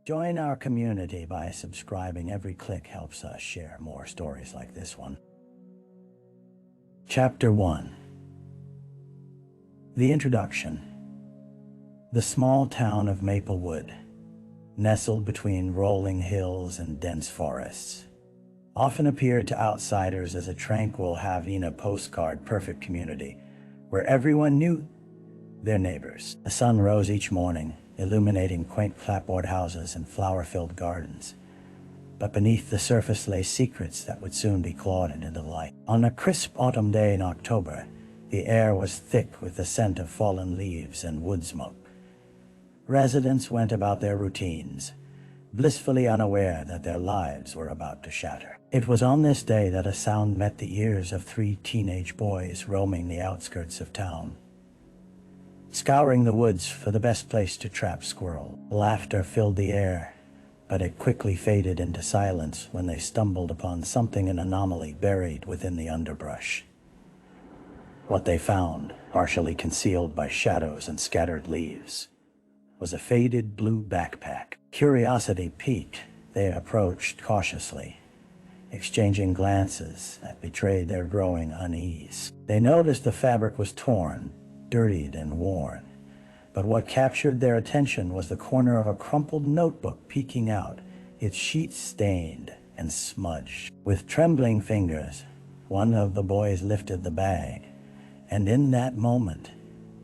Join our community by subscribing. Every click helps us share more stories like this one. Chapter 1. The Introduction. The small town of Maplewood, nestled between rolling hills and dense forests, often appeared to outsiders as a tranquil Havana postcard perfect community where everyone knew their neighbors. The sun rose each morning, illuminating quaint clapboard houses and flower-filled gardens. But beneath the surface lay secrets that would soon be clawed into the light. On a crisp autumn day in October, the air was thick with the scent of fallen leaves and wood smoke. Residents went about their routines, blissfully unaware that their lives were about to shatter. It was on this day that a sound met the ears of 3 teenage boys roaming the outskirts of town, scouring the woods for the best place to trap squirrel. Laughter filled the air, but it quickly faded into silence when they stumbled upon something an anomaly buried within the underbrush. What they found, partially concealed by shadows and scattered leaves, was a faded blue backpack. Curiosity piqued, they approached cautiously, exchanging glances that betrayed their growing unease. They noticed the fabric was torn, dirtied, and worn, but what captured their attention was the corner of a crumpled notebook peeking out, its sheets stained and smudged. With trembling fingers, one of the boys lifted the bag, and in that moment,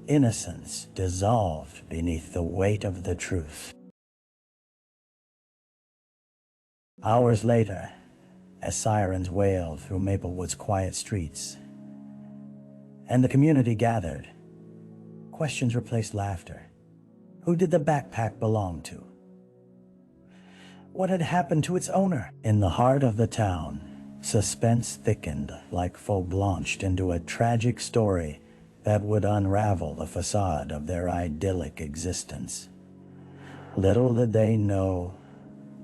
innocence dissolved beneath the weight of the truth. Hours later, as sirens wailed through Maplewood's quiet streets, and the community gathered, questions replaced laughter. Who did the backpack belong to? What had happened to its owner? In the heart of the town, suspense thickened like faux blanched into a tragic story that would unravel the facade of their idyllic existence. Little did they know,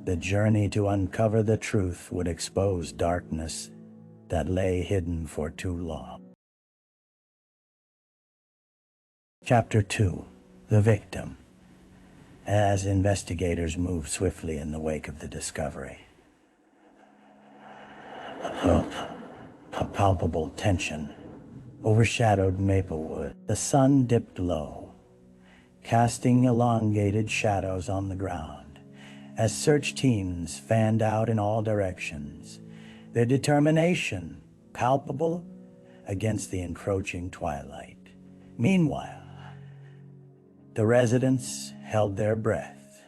the journey to uncover the truth would expose darkness that lay hidden for too long. Chapter 2. The Victim. As investigators moved swiftly in the wake of the discovery, a palpable tension overshadowed Maplewood. The sun dipped low, casting elongated shadows on the ground as search teams fanned out in all directions, their determination palpable against the encroaching twilight. Meanwhile, the residents held their breath,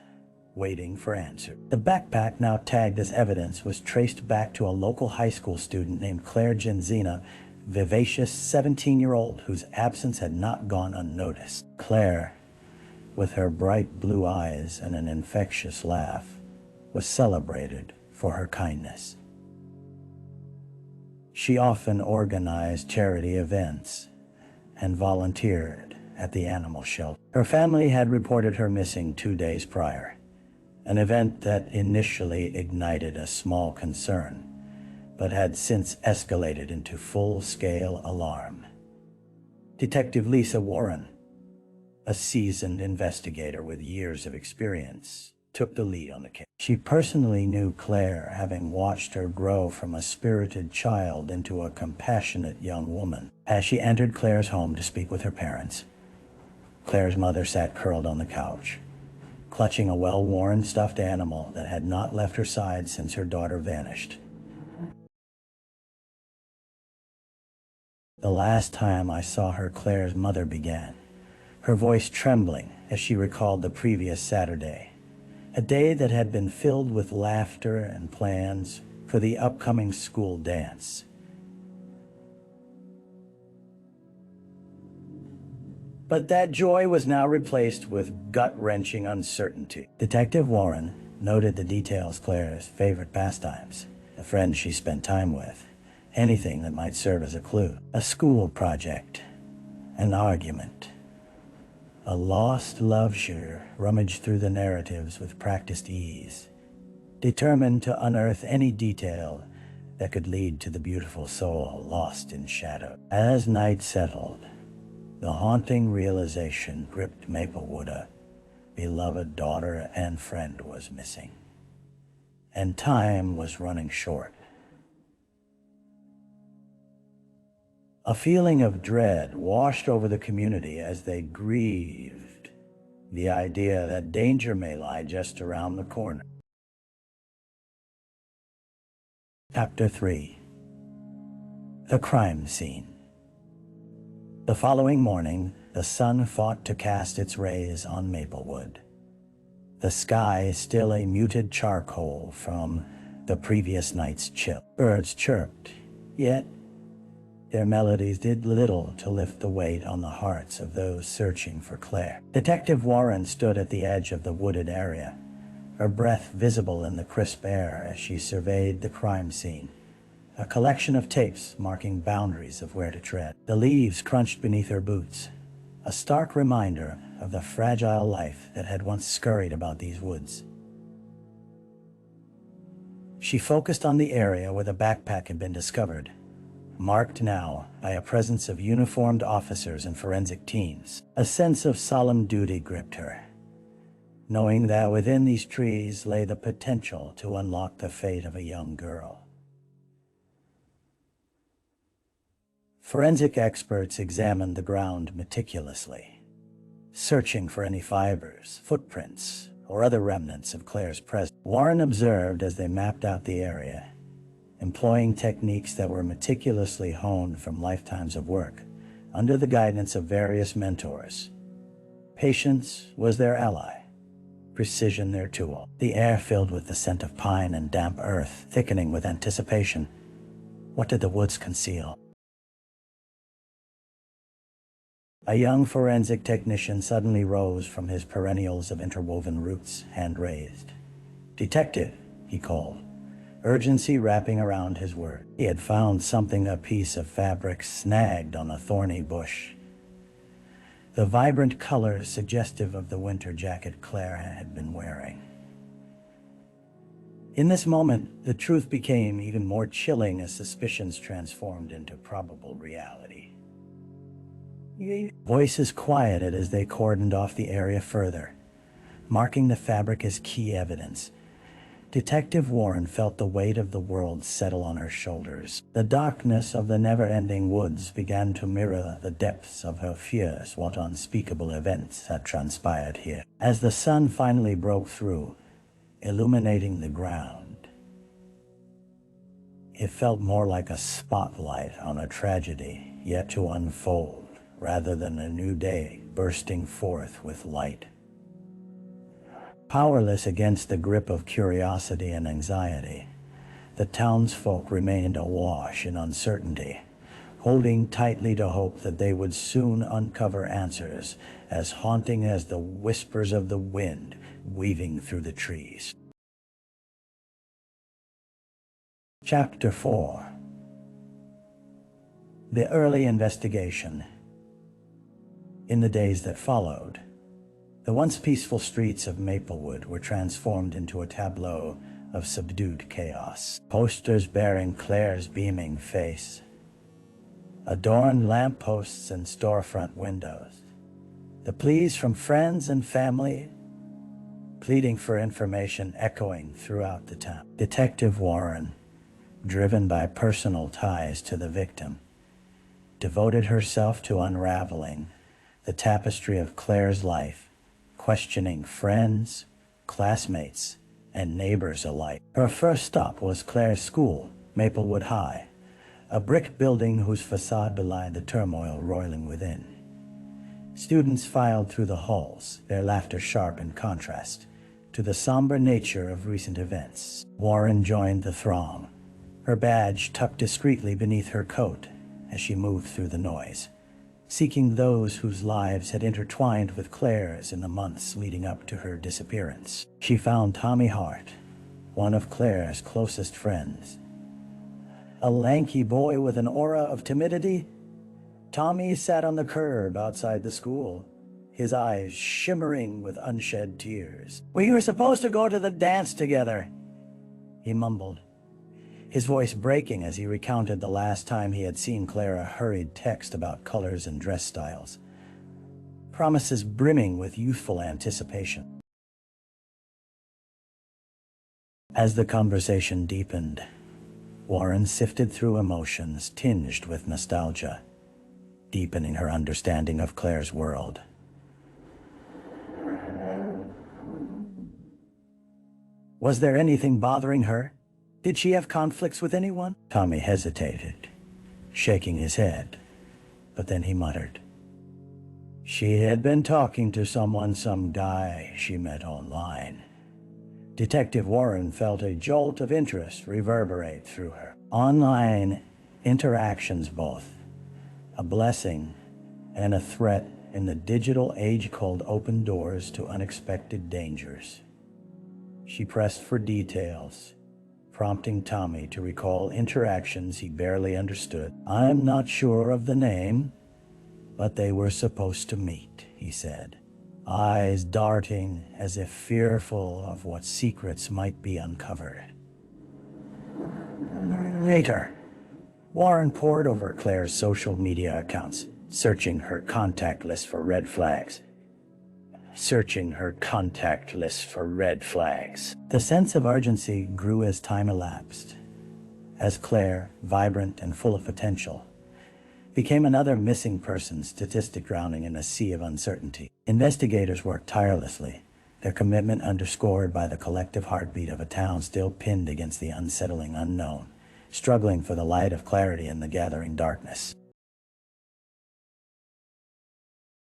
waiting for answers. The backpack, now tagged as evidence, was traced back to a local high school student named Claire Jensen, a vivacious 17-year-old whose absence had not gone unnoticed. Claire, with her bright blue eyes and an infectious laugh, was celebrated for her kindness. She often organized charity events and volunteered at the animal shelter. Her family had reported her missing 2 days prior, an event that initially ignited a small concern, but had since escalated into full-scale alarm. Detective Lisa Warren, a seasoned investigator with years of experience, took the lead on the case. She personally knew Claire, having watched her grow from a spirited child into a compassionate young woman. As she entered Claire's home to speak with her parents, Claire's mother sat curled on the couch, clutching a well-worn stuffed animal that had not left her side since her daughter vanished. "The last time I saw her," Claire's mother began, her voice trembling as she recalled the previous Saturday, a day that had been filled with laughter and plans for the upcoming school dance. But that joy was now replaced with gut-wrenching uncertainty. Detective Warren noted the details: Claire's favorite pastimes, the friends she spent time with, anything that might serve as a clue. A school project, an argument, a lost love. She rummaged through the narratives with practiced ease, determined to unearth any detail that could lead to the beautiful soul lost in shadow. As night settled, the haunting realization gripped Maplewood, a beloved daughter and friend was missing, and time was running short. A feeling of dread washed over the community as they grieved the idea that danger may lie just around the corner. Chapter 3. The crime scene. The following morning, the sun fought to cast its rays on Maplewood. The sky still a muted charcoal from the previous night's chill. Birds chirped, yet their melodies did little to lift the weight on the hearts of those searching for Claire. Detective Warren stood at the edge of the wooded area, her breath visible in the crisp air as she surveyed the crime scene, a collection of tapes marking boundaries of where to tread. The leaves crunched beneath her boots, a stark reminder of the fragile life that had once scurried about these woods. She focused on the area where the backpack had been discovered, marked now by a presence of uniformed officers and forensic teams. A sense of solemn duty gripped her, knowing that within these trees lay the potential to unlock the fate of a young girl. Forensic experts examined the ground meticulously, searching for any fibers, footprints, or other remnants of Claire's presence. Warren observed as they mapped out the area, employing techniques that were meticulously honed from lifetimes of work, under the guidance of various mentors. Patience was their ally, precision their tool. The air filled with the scent of pine and damp earth, thickening with anticipation. What did the woods conceal? A young forensic technician suddenly rose from his perennials of interwoven roots, hand raised. "Detective," he called, urgency wrapping around his word. He had found something, a piece of fabric snagged on a thorny bush. The vibrant colors suggestive of the winter jacket Claire had been wearing. In this moment, the truth became even more chilling as suspicions transformed into probable reality. Voices quieted as they cordoned off the area further, marking the fabric as key evidence. Detective Warren felt the weight of the world settle on her shoulders. The darkness of the never-ending woods began to mirror the depths of her fears what unspeakable events had transpired here. As the sun finally broke through, illuminating the ground, it felt more like a spotlight on a tragedy yet to unfold, rather than a new day bursting forth with light. Powerless against the grip of curiosity and anxiety, the townsfolk remained awash in uncertainty, holding tightly to hope that they would soon uncover answers as haunting as the whispers of the wind weaving through the trees. Chapter 4. The early investigation. In the days that followed, the once peaceful streets of Maplewood were transformed into a tableau of subdued chaos. Posters bearing Claire's beaming face, adorned lampposts and storefront windows, the pleas from friends and family pleading for information echoing throughout the town. Detective Warren, driven by personal ties to the victim, devoted herself to unraveling the tapestry of Claire's life, questioning friends, classmates, and neighbors alike. Her first stop was Claire's school, Maplewood High, a brick building whose facade belied the turmoil roiling within. Students filed through the halls, their laughter sharp in contrast to the somber nature of recent events. Warren joined the throng, her badge tucked discreetly beneath her coat as she moved through the noise, seeking those whose lives had intertwined with Claire's in the months leading up to her disappearance. She found Tommy Hart, one of Claire's closest friends. A lanky boy with an aura of timidity, Tommy sat on the curb outside the school, his eyes shimmering with unshed tears. "We were supposed to go to the dance together," he mumbled, his voice breaking as he recounted the last time he had seen Claire, a hurried text about colors and dress styles. promises brimming with youthful anticipation. As the conversation deepened, Warren sifted through emotions tinged with nostalgia, deepening her understanding of Claire's world. Was there anything bothering her? Did she have conflicts with anyone? Tommy hesitated, shaking his head, but then he muttered. She had been talking to some guy she met online. Detective Warren felt a jolt of interest reverberate through her. Online interactions both, a blessing and a threat in the digital age called open doors to unexpected dangers. She pressed for details, prompting Tommy to recall interactions he barely understood. I'm not sure of the name, but they were supposed to meet, he said, eyes darting as if fearful of what secrets might be uncovered. Later, Warren pored over Claire's social media accounts, searching her contact list for red flags. The sense of urgency grew as time elapsed, as Claire, vibrant and full of potential, became another missing person statistic drowning in a sea of uncertainty. Investigators worked tirelessly, their commitment underscored by the collective heartbeat of a town still pinned against the unsettling unknown, struggling for the light of clarity in the gathering darkness.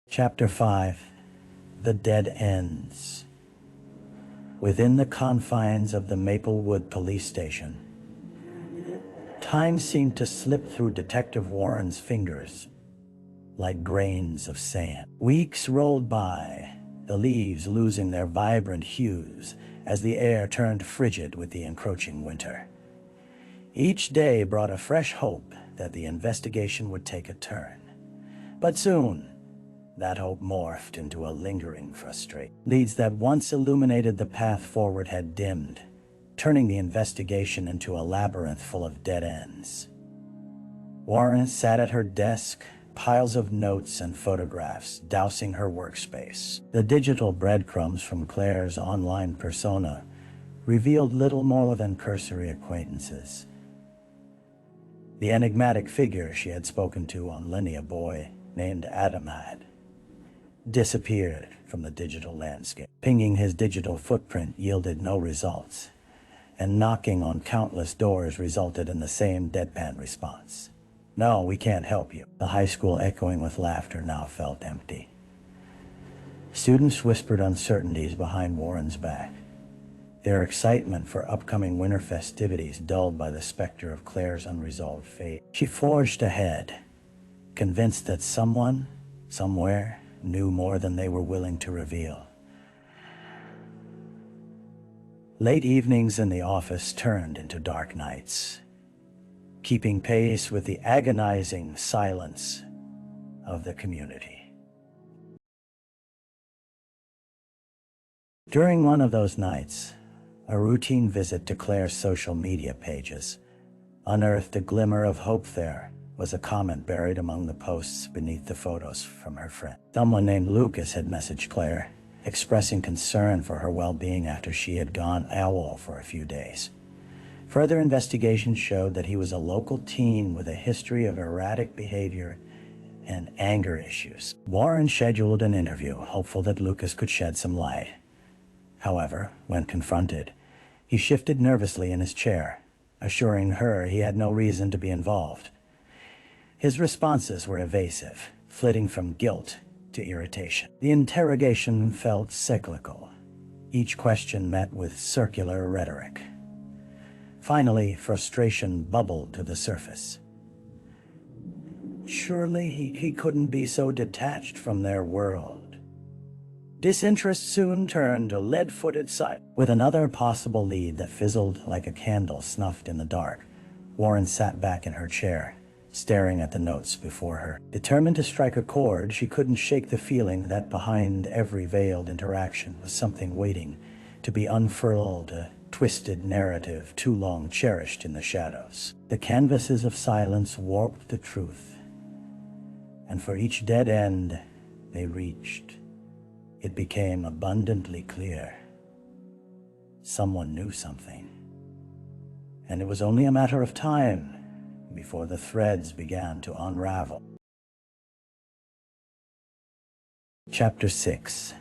Chapter 5. The Dead Ends. Within the confines of the Maplewood police station, time seemed to slip through Detective Warren's fingers like grains of sand. Weeks rolled by, the leaves losing their vibrant hues as the air turned frigid with the encroaching winter. Each day brought a fresh hope that the investigation would take a turn. But soon, that hope morphed into a lingering frustration. Leads that once illuminated the path forward had dimmed, turning the investigation into a labyrinth full of dead ends. Warren sat at her desk, piles of notes and photographs dousing her workspace. The digital breadcrumbs from Claire's online persona revealed little more than cursory acquaintances. The enigmatic figure she had spoken to online, a boy named Adam, had disappeared from the digital landscape. Pinging his digital footprint yielded no results, and knocking on countless doors resulted in the same deadpan response. No, we can't help you. The high school, echoing with laughter, now felt empty. Students whispered uncertainties behind Warren's back, their excitement for upcoming winter festivities dulled by the specter of Claire's unresolved fate. She forged ahead, convinced that someone, somewhere, knew more than they were willing to reveal. Late evenings in the office turned into dark nights, keeping pace with the agonizing silence of the community. During one of those nights, a routine visit to Claire's social media pages unearthed a glimmer of hope. There was a comment buried among the posts beneath the photos from her friend. Someone named Lucas had messaged Claire, expressing concern for her well-being after she had gone AWOL for a few days. Further investigation showed that he was a local teen with a history of erratic behavior and anger issues. Warren scheduled an interview, hopeful that Lucas could shed some light. However, when confronted, he shifted nervously in his chair, assuring her he had no reason to be involved. His responses were evasive, flitting from guilt to irritation. The interrogation felt cyclical, each question met with circular rhetoric. Finally, frustration bubbled to the surface. Surely he couldn't be so detached from their world. Disinterest soon turned to lead-footed silence. With another possible lead that fizzled like a candle snuffed in the dark, Warren sat back in her chair, staring at the notes before her. Determined to strike a chord, she couldn't shake the feeling that behind every veiled interaction was something waiting to be unfurled, a twisted narrative too long cherished in the shadows. The canvases of silence warped the truth, and for each dead end, they reached, it became abundantly clear. Someone knew something, and it was only a matter of time before the threads began to unravel. Chapter 6.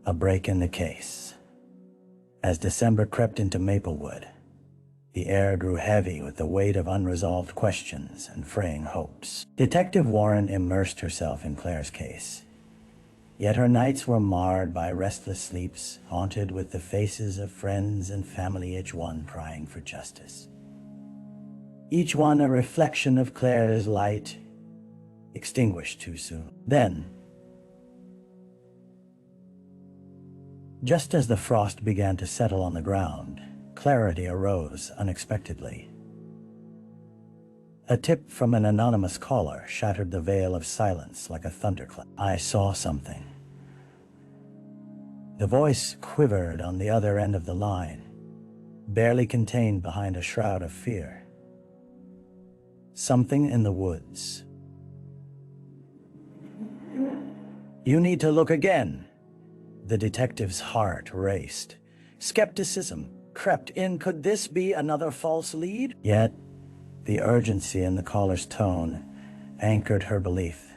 A Break in the Case. As December crept into Maplewood, the air grew heavy with the weight of unresolved questions and fraying hopes. Detective Warren immersed herself in Claire's case. Yet her nights were marred by restless sleeps, haunted with the faces of friends and family, each one crying for justice. Each one a reflection of Claire's light, extinguished too soon. Then, just as the frost began to settle on the ground, clarity arose unexpectedly. A tip from an anonymous caller shattered the veil of silence like a thunderclap. "I saw something." The voice quivered on the other end of the line, barely contained behind a shroud of fear. "Something in the woods." "You need to look again." The detective's heart raced. Skepticism crept in. Could this be another false lead? Yet, the urgency in the caller's tone anchored her belief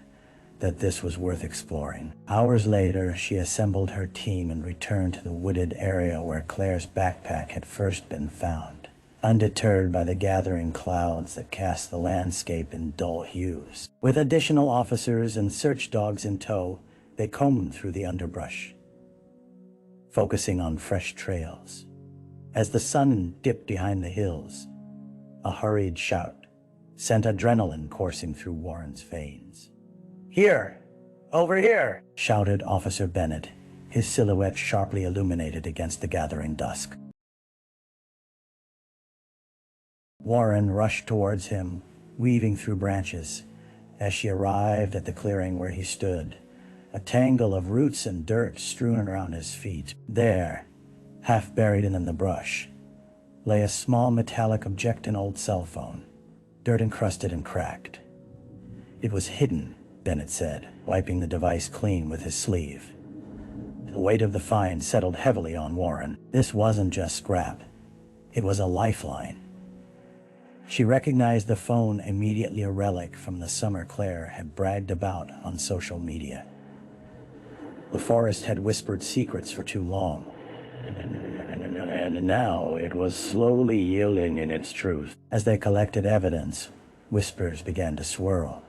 that this was worth exploring. Hours later, she assembled her team and returned to the wooded area where Claire's backpack had first been found. Undeterred by the gathering clouds that cast the landscape in dull hues. With additional officers and search dogs in tow, they combed through the underbrush, focusing on fresh trails. As the sun dipped behind the hills, a hurried shout sent adrenaline coursing through Warren's veins. "Here! Over here!" shouted Officer Bennett, his silhouette sharply illuminated against the gathering dusk. Warren rushed towards him, weaving through branches. As she arrived at the clearing where he stood, a tangle of roots and dirt strewn around his feet. There, half buried in the brush, lay a small metallic object, an old cell phone, dirt-encrusted and cracked. "It was hidden," Bennett said, wiping the device clean with his sleeve. The weight of the find settled heavily on Warren. This wasn't just scrap. It was a lifeline. She recognized the phone immediately, a relic from the summer Claire had bragged about on social media. The forest had whispered secrets for too long, and now it was slowly yielding in its truth. As they collected evidence, whispers began to swirl.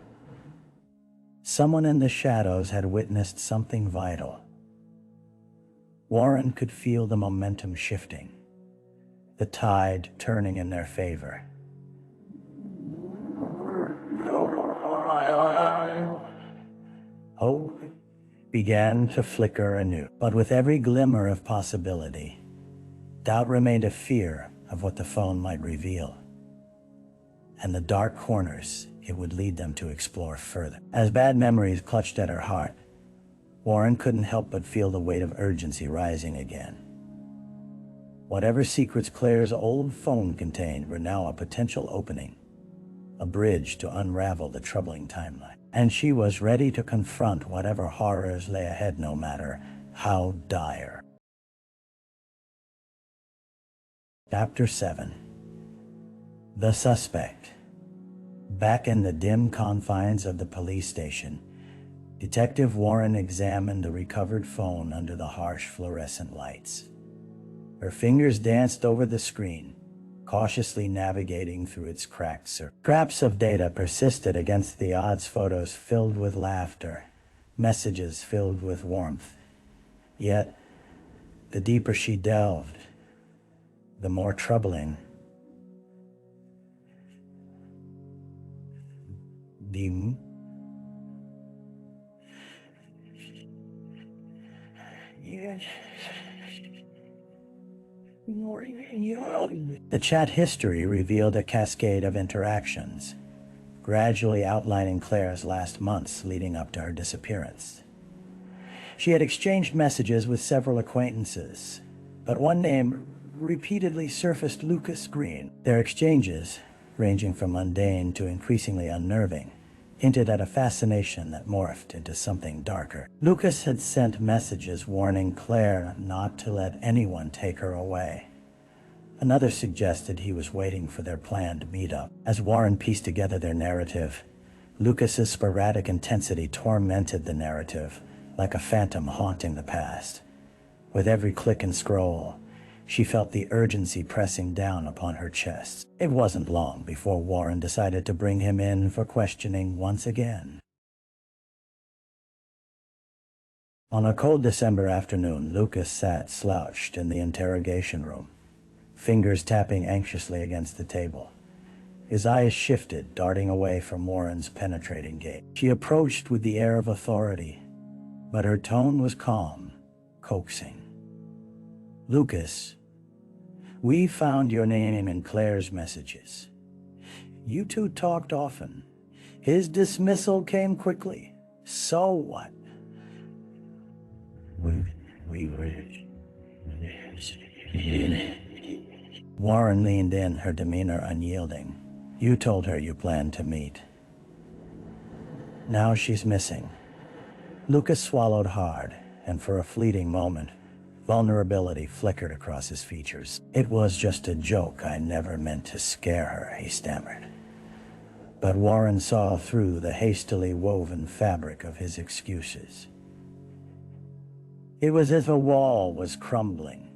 Someone in the shadows had witnessed something vital. Warren could feel the momentum shifting, the tide turning in their favor. Hope began to flicker anew, but with every glimmer of possibility, doubt remained, a fear of what the phone might reveal, and the dark corners it would lead them to explore further. As bad memories clutched at her heart, Warren couldn't help but feel the weight of urgency rising again. Whatever secrets Claire's old phone contained were now a potential opening, a bridge to unravel the troubling timeline. And she was ready to confront whatever horrors lay ahead, no matter how dire. Chapter 7. The Suspect. Back in the dim confines of the police station, Detective Warren examined the recovered phone under the harsh fluorescent lights. Her fingers danced over the screen, cautiously navigating through its cracked surface. Scraps of data persisted against the odds, photos filled with laughter, messages filled with warmth. Yet, the deeper she delved, the more troubling. The chat history revealed a cascade of interactions, gradually outlining Claire's last months leading up to her disappearance. She had exchanged messages with several acquaintances, but one name repeatedly surfaced: Lucas Green. Their exchanges, ranging from mundane to increasingly unnerving, hinted at a fascination that morphed into something darker. Lucas had sent messages warning Claire not to let anyone take her away. Another suggested he was waiting for their planned meetup. As Warren pieced together their narrative, Lucas's sporadic intensity tormented the narrative, like a phantom haunting the past. With every click and scroll, she felt the urgency pressing down upon her chest. It wasn't long before Warren decided to bring him in for questioning once again. On a cold December afternoon, Lucas sat slouched in the interrogation room, fingers tapping anxiously against the table. His eyes shifted, darting away from Warren's penetrating gaze. She approached with the air of authority, but her tone was calm, coaxing. "Lucas, we found your name in Claire's messages. You two talked often. His dismissal came quickly. So what?" We were... Warren leaned in, her demeanor unyielding. "You told her you planned to meet. Now she's missing." Lucas swallowed hard, and for a fleeting moment, vulnerability flickered across his features. "It was just a joke. I never meant to scare her," he stammered. But Warren saw through the hastily woven fabric of his excuses. It was as if a wall was crumbling,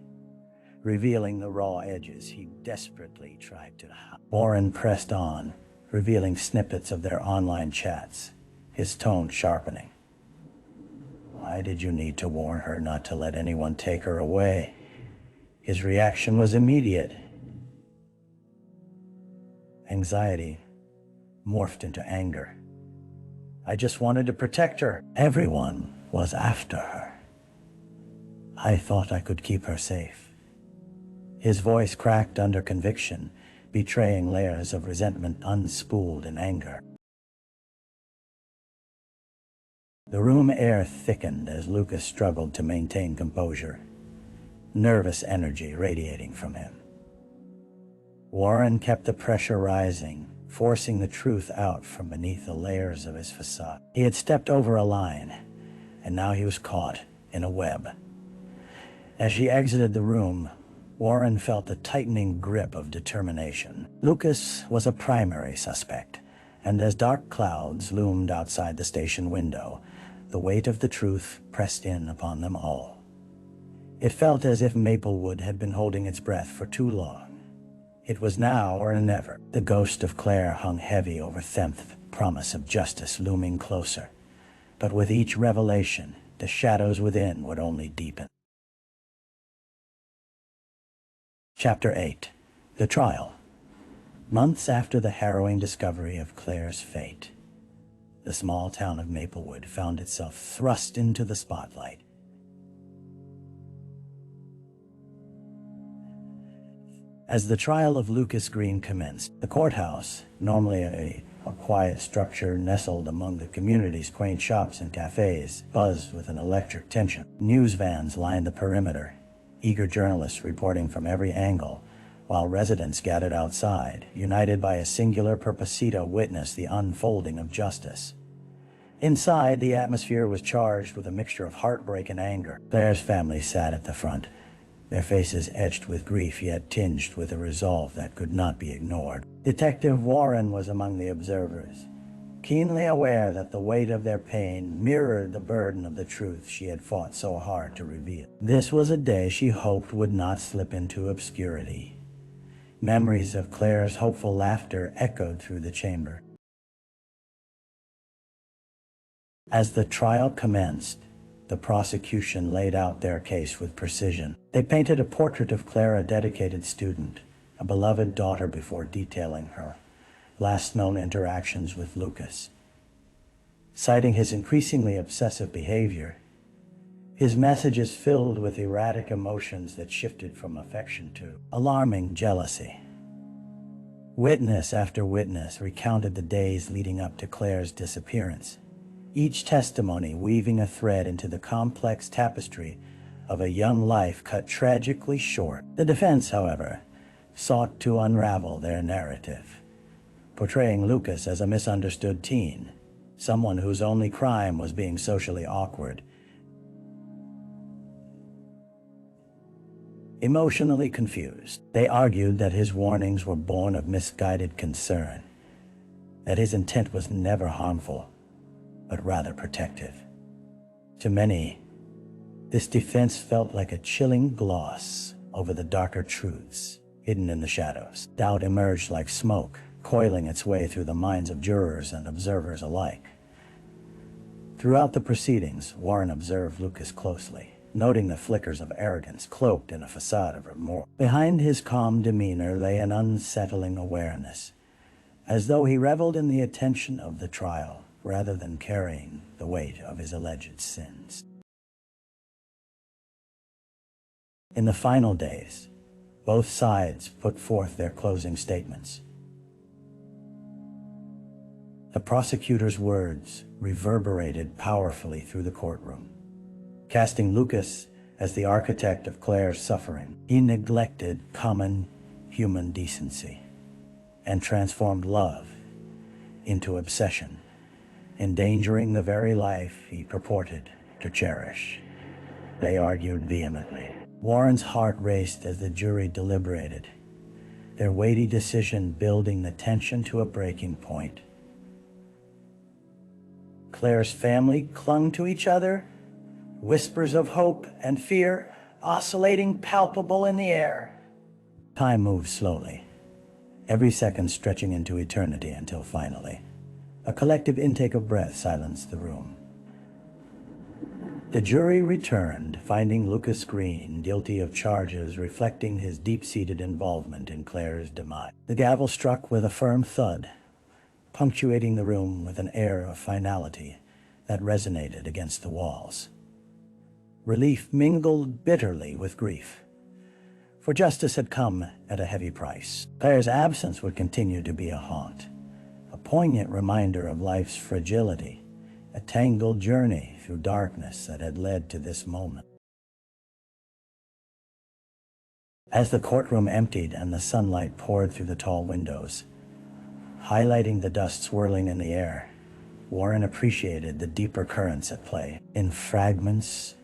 revealing the raw edges he desperately tried to hide. Warren pressed on, revealing snippets of their online chats, his tone sharpening. "Why did you need to warn her not to let anyone take her away?" His reaction was immediate. Anxiety morphed into anger. "I just wanted to protect her. Everyone was after her. I thought I could keep her safe." His voice cracked under conviction, betraying layers of resentment unspooled in anger. The room air thickened as Lucas struggled to maintain composure, nervous energy radiating from him. Warren kept the pressure rising, forcing the truth out from beneath the layers of his facade. He had stepped over a line, and now he was caught in a web. As she exited the room, Warren felt a tightening grip of determination. Lucas was a primary suspect, and as dark clouds loomed outside the station window, the weight of the truth pressed in upon them all. It felt as if Maplewood had been holding its breath for too long. It was now or never. The ghost of Claire hung heavy over Them's promise of justice looming closer. But with each revelation, the shadows within would only deepen. Chapter 8. The Trial. Months after the harrowing discovery of Claire's fate, the small town of Maplewood found itself thrust into the spotlight. As the trial of Lucas Green commenced, the courthouse, normally a quiet structure nestled among the community's quaint shops and cafes, buzzed with an electric tension. News vans lined the perimeter, eager journalists reporting from every angle, while residents gathered outside, united by a singular purpose to witness the unfolding of justice. Inside, the atmosphere was charged with a mixture of heartbreak and anger. Claire's family sat at the front, their faces etched with grief yet tinged with a resolve that could not be ignored. Detective Warren was among the observers, keenly aware that the weight of their pain mirrored the burden of the truth she had fought so hard to reveal. This was a day she hoped would not slip into obscurity. Memories of Claire's hopeful laughter echoed through the chamber. As the trial commenced, the prosecution laid out their case with precision. They painted a portrait of Claire, a dedicated student, a beloved daughter, before detailing her last known interactions with Lucas. Citing his increasingly obsessive behavior, his messages filled with erratic emotions that shifted from affection to alarming jealousy. Witness after witness recounted the days leading up to Claire's disappearance, each testimony weaving a thread into the complex tapestry of a young life cut tragically short. The defense, however, sought to unravel their narrative, portraying Lucas as a misunderstood teen, someone whose only crime was being socially awkward. Emotionally confused, they argued that his warnings were born of misguided concern, that his intent was never harmful, but rather protective. To many, this defense felt like a chilling gloss over the darker truths hidden in the shadows. Doubt emerged like smoke, coiling its way through the minds of jurors and observers alike. Throughout the proceedings, Warren observed Lucas closely, noting the flickers of arrogance cloaked in a facade of remorse. Behind his calm demeanor lay an unsettling awareness, as though he reveled in the attention of the trial rather than carrying the weight of his alleged sins. In the final days, both sides put forth their closing statements. The prosecutor's words reverberated powerfully through the courtroom. Casting Lucas as the architect of Claire's suffering, he neglected common human decency and transformed love into obsession, endangering the very life he purported to cherish. They argued vehemently. Warren's heart raced as the jury deliberated, their weighty decision building the tension to a breaking point. Claire's family clung to each other, whispers of hope and fear oscillating palpable in the air. Time moved slowly, every second stretching into eternity until finally, a collective intake of breath silenced the room. The jury returned, finding Lucas Green guilty of charges reflecting his deep-seated involvement in Claire's demise. The gavel struck with a firm thud, punctuating the room with an air of finality that resonated against the walls. Relief mingled bitterly with grief, for justice had come at a heavy price. Claire's absence would continue to be a haunt, a poignant reminder of life's fragility, a tangled journey through darkness that had led to this moment. As the courtroom emptied and the sunlight poured through the tall windows, highlighting the dust swirling in the air, Warren appreciated the deeper currents at play. In fragments,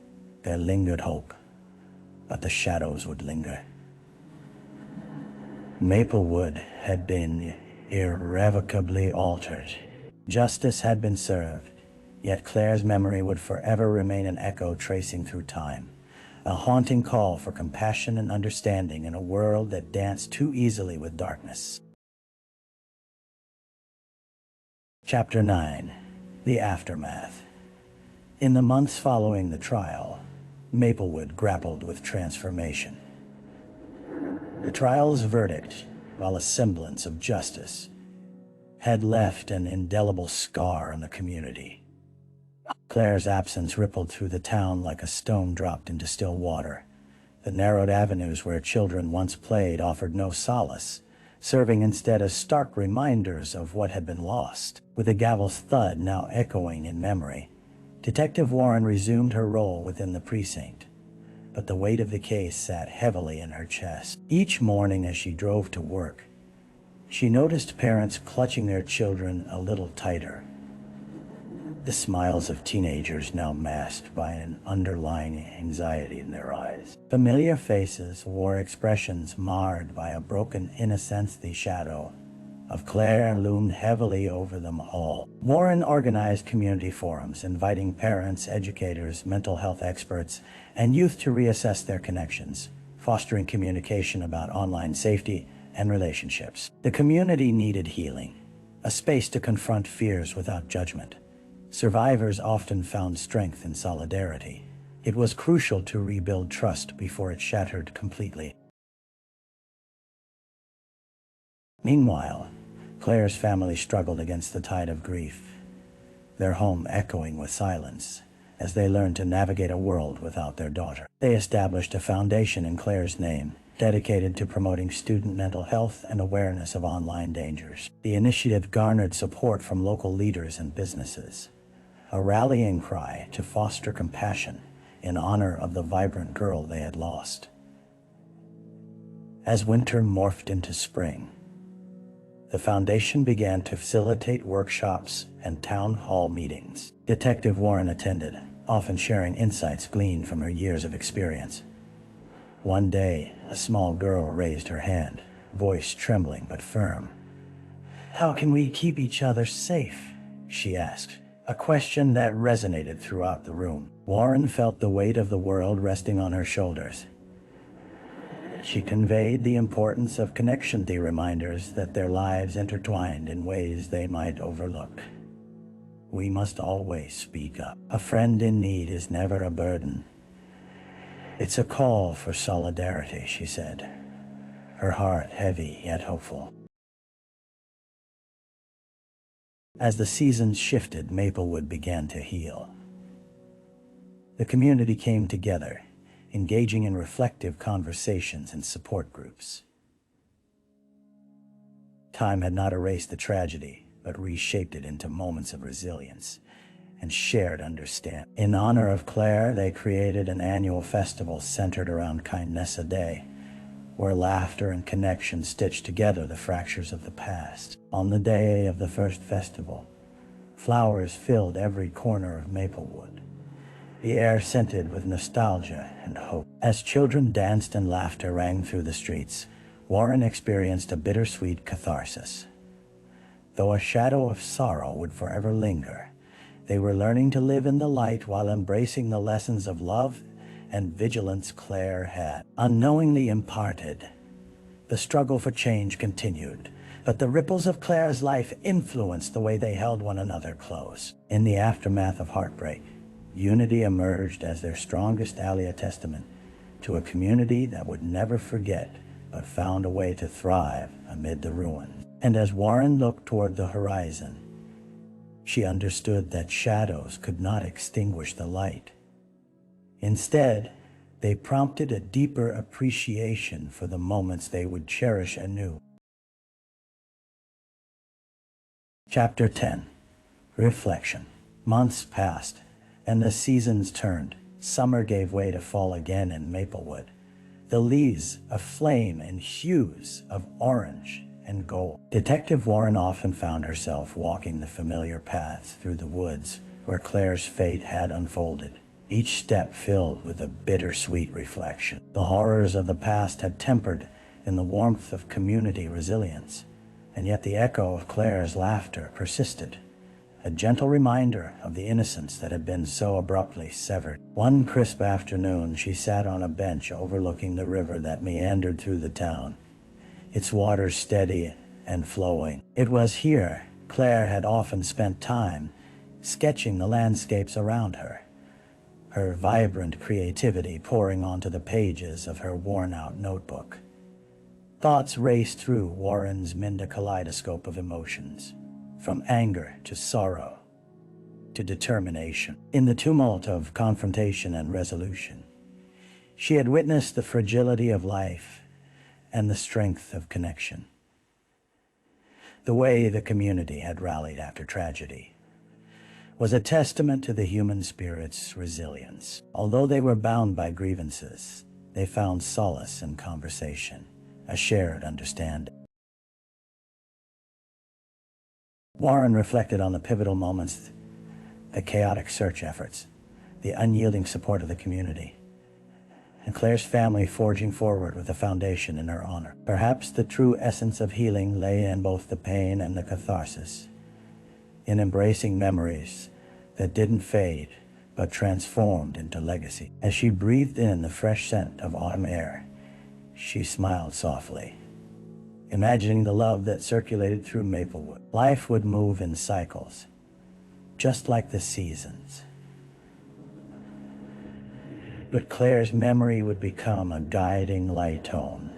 there lingered hope, but the shadows would linger. Maplewood had been irrevocably altered. Justice had been served, yet Claire's memory would forever remain an echo tracing through time, a haunting call for compassion and understanding in a world that danced too easily with darkness. Chapter 9. The Aftermath. In the months following the trial, Maplewood grappled with transformation. The trial's verdict, while a semblance of justice, had left an indelible scar on the community. Claire's absence rippled through the town like a stone dropped into still water. The narrowed avenues where children once played offered no solace, serving instead as stark reminders of what had been lost. With the gavel's thud now echoing in memory, Detective Warren resumed her role within the precinct, but the weight of the case sat heavily in her chest. Each morning as she drove to work, she noticed parents clutching their children a little tighter, the smiles of teenagers now masked by an underlying anxiety in their eyes. Familiar faces wore expressions marred by a broken innocence. The shadow of Claire loomed heavily over them all. Warren organized community forums, inviting parents, educators, mental health experts, and youth to reassess their connections, fostering communication about online safety and relationships. The community needed healing, a space to confront fears without judgment. Survivors often found strength in solidarity. It was crucial to rebuild trust before it shattered completely. Meanwhile, Claire's family struggled against the tide of grief, their home echoing with silence as they learned to navigate a world without their daughter. They established a foundation in Claire's name, dedicated to promoting student mental health and awareness of online dangers. The initiative garnered support from local leaders and businesses, a rallying cry to foster compassion in honor of the vibrant girl they had lost. As winter morphed into spring, The foundation began to facilitate workshops and town hall meetings. Detective Warren attended, often sharing insights gleaned from her years of experience. One day, a small girl raised her hand, voice trembling but firm. "How can we keep each other safe?" she asked, a question that resonated throughout the room. Warren felt the weight of the world resting on her shoulders. She conveyed the importance of connection, the reminders that their lives intertwined in ways they might overlook. "We must always speak up. A friend in need is never a burden. It's a call for solidarity," she said, her heart heavy yet hopeful. As the seasons shifted, Maplewood began to heal. The community came together, engaging in reflective conversations and support groups. Time had not erased the tragedy, but reshaped it into moments of resilience and shared understanding. In honor of Claire, they created an annual festival centered around Kindness Day, where laughter and connection stitched together the fractures of the past. On the day of the first festival, flowers filled every corner of Maplewood, the air scented with nostalgia and hope. As children danced and laughter rang through the streets, Warren experienced a bittersweet catharsis. Though a shadow of sorrow would forever linger, they were learning to live in the light while embracing the lessons of love and vigilance Claire had unknowingly imparted. The struggle for change continued, but the ripples of Claire's life influenced the way they held one another close. In the aftermath of heartbreak, unity emerged as their strongest ally, a testament to a community that would never forget but found a way to thrive amid the ruins. And as Warren looked toward the horizon, she understood that shadows could not extinguish the light. Instead, they prompted a deeper appreciation for the moments they would cherish anew. Chapter 10. Reflection. Months passed, and the seasons turned. Summer gave way to fall again in Maplewood, the leaves aflame in hues of orange and gold. Detective Warren often found herself walking the familiar paths through the woods where Claire's fate had unfolded, each step filled with a bittersweet reflection. The horrors of the past had tempered in the warmth of community resilience, and yet the echo of Claire's laughter persisted, a gentle reminder of the innocence that had been so abruptly severed. One crisp afternoon, she sat on a bench overlooking the river that meandered through the town, its waters steady and flowing. It was here Claire had often spent time sketching the landscapes around her, her vibrant creativity pouring onto the pages of her worn-out notebook. Thoughts raced through Warren's mental kaleidoscope of emotions, from anger to sorrow to determination. In the tumult of confrontation and resolution, she had witnessed the fragility of life and the strength of connection. The way the community had rallied after tragedy was a testament to the human spirit's resilience. Although they were bound by grievances, they found solace in conversation, a shared understanding. Warren reflected on the pivotal moments, the chaotic search efforts, the unyielding support of the community, and Claire's family forging forward with a foundation in her honor. Perhaps the true essence of healing lay in both the pain and the catharsis, in embracing memories that didn't fade but transformed into legacy. As she breathed in the fresh scent of autumn air, she smiled softly, imagining the love that circulated through Maplewood. Life would move in cycles, just like the seasons. But Claire's memory would become a guiding light tone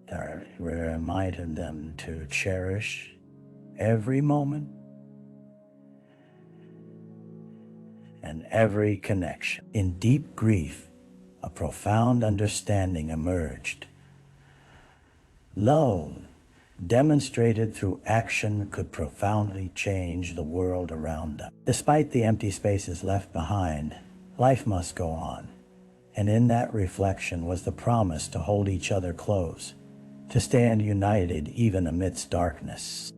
that reminded them to cherish every moment and every connection. In deep grief, a profound understanding emerged. Love, demonstrated through action, could profoundly change the world around them. Despite the empty spaces left behind, life must go on, and in that reflection was the promise to hold each other close, to stand united even amidst darkness.